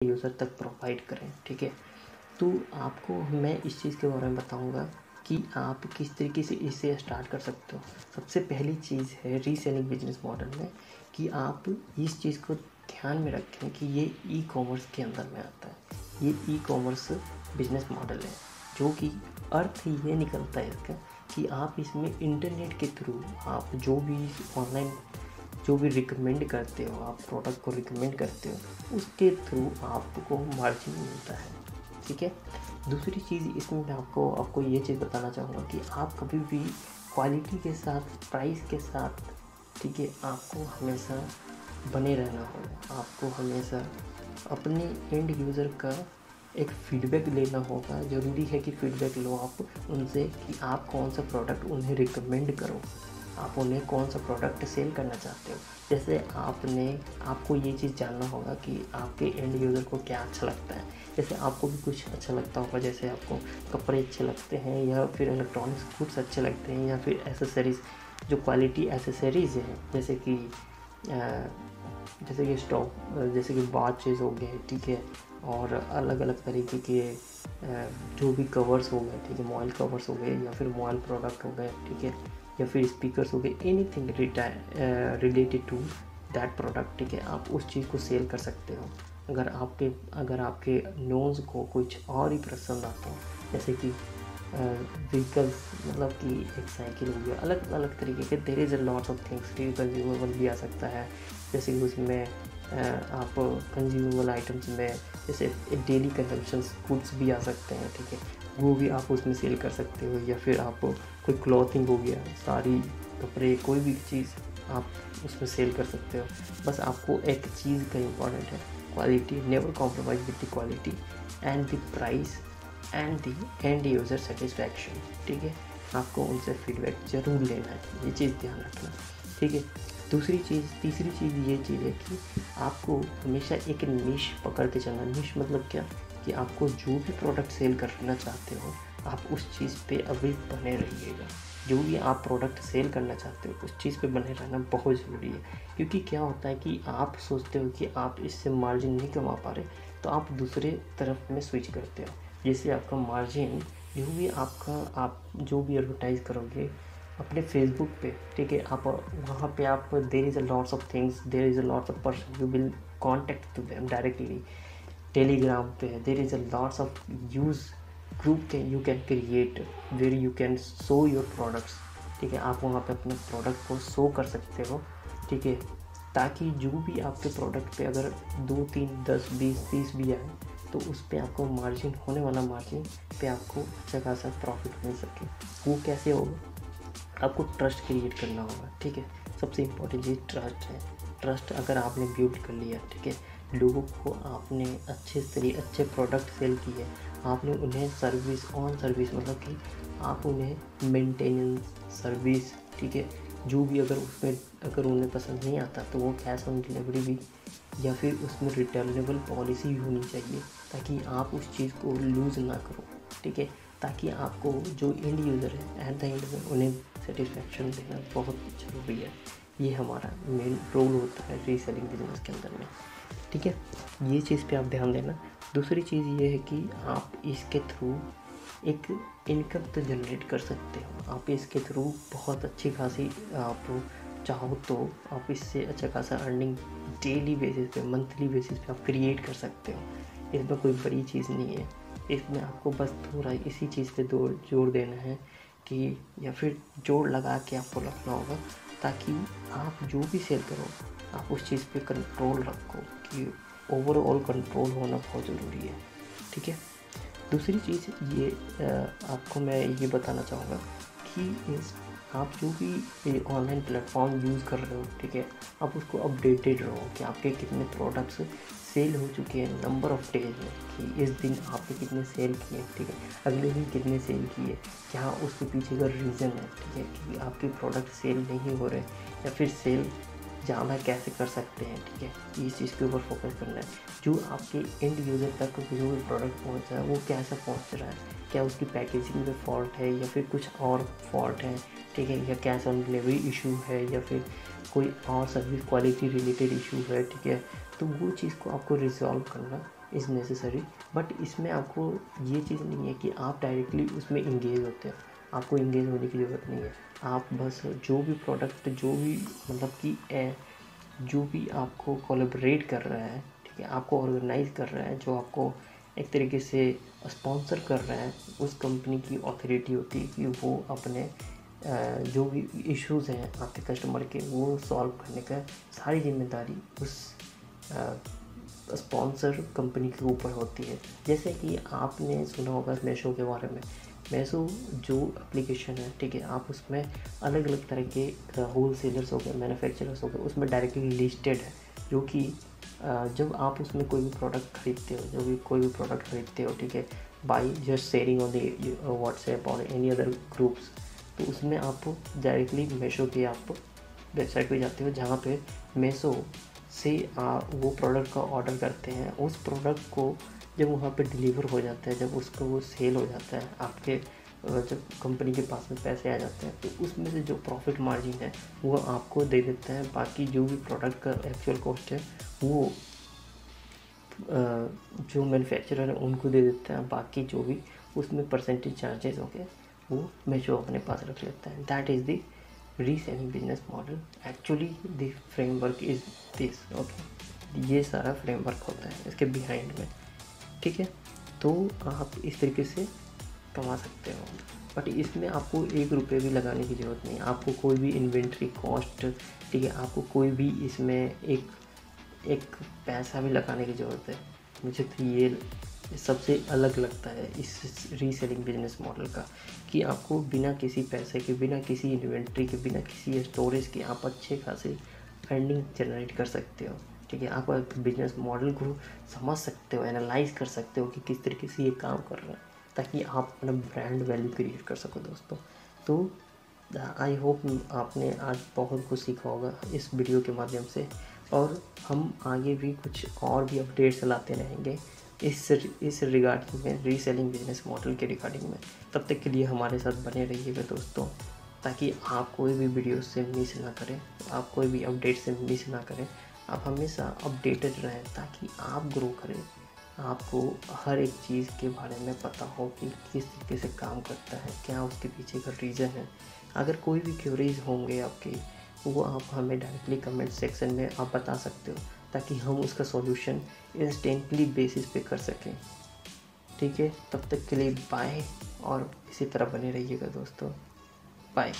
User तक provide करें। ठीक है, तो आपको मैं इस चीज़ के बारे में बताऊंगा कि आप किस तरीके से इसे स्टार्ट कर सकते हो। सबसे पहली चीज़ है रीसेलिंग बिजनेस मॉडल में कि आप इस चीज़ को ध्यान में रखें कि ये ई कॉमर्स के अंदर में आता है। ये ई कॉमर्स बिजनेस मॉडल है, जो कि अर्थ ये निकलता है इसका कि आप इसमें इंटरनेट के थ्रू आप जो भी ऑनलाइन जो भी रिकमेंड करते हो, आप प्रोडक्ट को रिकमेंड करते हो, उसके थ्रू आपको मार्जिन मिलता है। ठीक है, दूसरी चीज़ इसमें मैं आपको ये चीज़ बताना चाहूँगा कि आप कभी भी क्वालिटी के साथ, प्राइस के साथ, ठीक है, आपको हमेशा बने रहना होगा। आपको हमेशा अपने एंड यूज़र का एक फीडबैक लेना होगा। ज़रूरी है कि फीडबैक लो आप उनसे कि आप कौन सा प्रोडक्ट उन्हें रिकमेंड करो, आप उन्हें कौन सा प्रोडक्ट सेल करना चाहते हो। जैसे आपको ये चीज़ जानना होगा कि आपके एंड यूज़र को क्या अच्छा लगता है। जैसे आपको भी कुछ अच्छा लगता होगा, जैसे आपको कपड़े अच्छे लगते हैं या फिर इलेक्ट्रॉनिक्स गुड्स अच्छे लगते हैं या फिर एसेसरीज़, जो क्वालिटी एसेसरीज़ हैं, जैसे कि स्टॉक, जैसे कि वॉचेज़ हो गए, ठीक है, और अलग अलग तरीके के जो भी कवर्स हो गए, ठीक है, मोबाइल कवर्स हो गए या फिर मोबाइल प्रोडक्ट हो गए, ठीक है, या फिर स्पीकर्स हो गए, anything related to that product. ठीक है, आप उस चीज़ को सेल कर सकते हो। अगर आपके नोन्स को कुछ और ही पसंद आता हो, जैसे कि व्हीकल्स, मतलब कि एक साइकिल हो गया, अलग अलग तरीके के there is a lots of things. ठीक है, कंज्यूमेबल भी आ सकता है, जैसे कि उसमें आप कंज्यूमेबल आइटम्स में जैसे डेली कंजम्पशन गुड्स भी आ सकते हैं। ठीक है, वो भी आप उसमें सेल कर सकते हो। या फिर आप कोई क्लॉथिंग हो गया, साड़ी, कपड़े, कोई भी चीज़ आप उसमें सेल कर सकते हो। बस आपको एक चीज़ का इम्पॉर्टेंट है, quality. Never compromise with the quality and the price and the end user satisfaction. ठीक है, आपको उनसे फीडबैक ज़रूर लेना है, ये चीज़ ध्यान रखना। ठीक है, तीसरी चीज़ ये चीज़ है कि आपको हमेशा एक निश पकड़ते चलना। निश मतलब क्या, कि आपको जो भी प्रोडक्ट सेल करना चाहते हो, आप उस चीज़ पे अभी बने रहिएगा। जो भी आप प्रोडक्ट सेल करना चाहते हो, उस चीज़ पे बने रहना बहुत ज़रूरी है। क्योंकि क्या होता है कि आप सोचते हो कि आप इससे मार्जिन नहीं कमा पा रहे, तो आप दूसरे तरफ में स्विच करते हो, जिससे आपका मार्जिन, आप जो भी एडवर्टाइज़ करोगे अपने फेसबुक पे, ठीक है, आप वहाँ पे आप there is a lots of things, there is a lots of person you will contact to them directly. Telegram पे there is a lots of use group you can create where you can show your products. ठीक है, आप वहाँ पे अपने product को show कर सकते हो। ठीक है, ताकि जो भी आपके प्रोडक्ट पे अगर 2, 3, 10, 20, 30 भी आए, तो उस पर आपको मार्जिन, होने वाला मार्जिन पे आपको अच्छा खासा प्रॉफिट मिल सके। वो कैसे होगा, आपको ट्रस्ट क्रिएट करना होगा। ठीक है, सबसे इम्पोर्टेंट चीज़ ट्रस्ट है। ट्रस्ट अगर आपने बिल्ड कर लिया, ठीक है, लोगों को आपने अच्छे प्रोडक्ट सेल किए, आपने उन्हें सर्विस मतलब कि आप उन्हें मेंटेनेंस सर्विस, ठीक है, जो भी अगर उन्हें पसंद नहीं आता तो वो कैश ऑन डिलीवरी भी, या फिर उसमें रिटर्नेबल पॉलिसी भी होनी चाहिए, ताकि आप उस चीज़ को लूज़ ना करो। ठीक है, ताकि आपको जो एंड यूज़र है, एट द एंड में उन्हें सेटिस्फैक्शन देना बहुत ज़रूरी है। ये हमारा मेन रोल होता है रीसेलिंग बिजनेस के अंदर में। ठीक है, ये चीज़ पे आप ध्यान देना। दूसरी चीज़ ये है कि आप इसके थ्रू एक इनकम तो जनरेट कर सकते हो। आप इसके थ्रू बहुत अच्छी खासी, आप चाहो तो आप इससे अच्छा खासा अर्निंग डेली बेसिस पे, मंथली बेसिस पे आप क्रिएट कर सकते हो। इसमें कोई बड़ी चीज़ नहीं है। इसमें आपको बस थोड़ा इसी चीज़ पे जोर देना है कि, या फिर जोर लगा के आपको रखना होगा, ताकि आप जो भी सेल करो आप उस चीज़ पे कंट्रोल रखो, कि ओवरऑल कंट्रोल होना बहुत ज़रूरी है। ठीक है, दूसरी चीज़ ये आपको मैं ये बताना चाहूँगा कि आप जो भी ऑनलाइन प्लेटफॉर्म यूज़ कर रहे हो, ठीक है, आप उसको अपडेटेड रहो कि आपके कितने प्रोडक्ट्स सेल हो चुके हैं, नंबर ऑफ डेज में, कि इस दिन आपने कितने सेल किए, ठीक है, अगले दिन कितने सेल किए, क्या उसके पीछे का रीज़न है। ठीक है, कि आपके प्रोडक्ट सेल नहीं हो रहे, या फिर सेल ज़्यादा कैसे कर सकते हैं। ठीक है, इस चीज़ के ऊपर फोकस करना है। जो आपके एंड यूज़र तक जो भी प्रोडक्ट पहुंच रहा है, वो कैसा पहुंच रहा है, क्या उसकी पैकेजिंग में फॉल्ट है या फिर कुछ और फॉल्ट है, ठीक है, या कैश ऑन डिलीवरी इशू है, या फिर कोई और सर्विस क्वालिटी रिलेटेड इशू है। ठीक है, तो वो चीज़ को आपको रिजॉल्व करना इज़ नेसेसरी, बट इसमें आपको ये चीज़ नहीं है कि आप डायरेक्टली उसमें इंगेज होते हो, आपको इंगेज होने की ज़रूरत नहीं है। आप बस जो भी प्रोडक्ट, जो भी मतलब कि जो भी आपको कोलैबोरेट कर रहा है, ठीक है, आपको ऑर्गेनाइज कर रहा है, जो आपको एक तरीके से स्पॉन्सर कर रहा है, उस कंपनी की अथॉरिटी होती है कि वो अपने जो भी इश्यूज़ हैं आपके कस्टमर के, वो सॉल्व करने का सारी जिम्मेदारी उस स्पॉन्सर कंपनी के ऊपर होती है। जैसे कि आपने सुना होगा मीशो के बारे में। मीशो जो एप्लीकेशन है, ठीक है, आप उसमें अलग अलग तरह के होल सेलर्स हो गए, मैन्युफैक्चरर्स हो गए, उसमें डायरेक्टली लिस्टेड है, जो कि जब आप उसमें कोई भी प्रोडक्ट खरीदते हो, ठीक है, by just sharing on the WhatsApp और एनी अदर ग्रुप्स, तो उसमें आप डायरेक्टली मीशो के आप वेबसाइट पे जाते हो, जहाँ पे मीशो से वो प्रोडक्ट का ऑर्डर करते हैं। उस प्रोडक्ट को जब वहाँ पे डिलीवर हो जाता है, जब उसको वो सेल हो जाता है, आपके जब कंपनी के पास में पैसे आ जाते हैं, तो उसमें से जो प्रॉफिट मार्जिन है वो आपको दे देता है। बाकी जो भी प्रोडक्ट का एक्चुअल कॉस्ट है वो जो मैन्युफैक्चरर है उनको दे देता है। बाकी जो भी उसमें परसेंटेज चार्जेस हो गए वो मीशो अपने पास रख लेता है। That is the reselling business model. Actually the framework is this, okay. ये सारा फ्रेमवर्क होता है इसके बिहाइंड में, ठीक है। तो आप इस तरीके से कमा सकते हो, बट इसमें आपको 1 रुपये भी लगाने की ज़रूरत नहीं है, आपको कोई भी इन्वेंट्री कॉस्ट, ठीक है, आपको कोई भी इसमें एक पैसा भी लगाने की ज़रूरत है। मुझे तो ये सबसे अलग लगता है इस रीसेलिंग बिजनेस मॉडल का, कि आपको बिना किसी पैसे के, बिना किसी इन्वेंट्री के, बिना किसी स्टोरेज के आप अच्छे खासे फंडिंग जनरेट कर सकते हो, ठीक है। आप बिजनेस मॉडल को समझ सकते हो, एनालाइज कर सकते हो कि किस तरीके से ये काम कर रहा है, ताकि आप अपना ब्रांड वैल्यू क्रिएट कर सको दोस्तों। तो आई होप आपने आज बहुत कुछ सीखा होगा इस वीडियो के माध्यम से, और हम आगे भी कुछ और भी अपडेट्स लाते रहेंगे इस रिगार्डिंग में, रीसेलिंग बिजनेस मॉडल के रिगार्डिंग में। तब तक के लिए हमारे साथ बने रहिएगा दोस्तों, ताकि आप कोई भी वीडियो से मिस ना करें, आप कोई भी अपडेट से मिस ना करें। आप हमेशा अपडेटेड रहें ताकि आप ग्रो करें, आपको हर एक चीज़ के बारे में पता हो कि किस तरीके से काम करता है, क्या उसके पीछे का रीज़न है। अगर कोई भी क्वेरीज होंगे आपके, वो आप हमें डायरेक्टली कमेंट सेक्शन में आप बता सकते हो, ताकि हम उसका सॉल्यूशन इंस्टेंटली बेसिस पे कर सकें, ठीक है। तब तक के लिए बाय, और इसी तरह बने रहिएगा दोस्तों। बाय।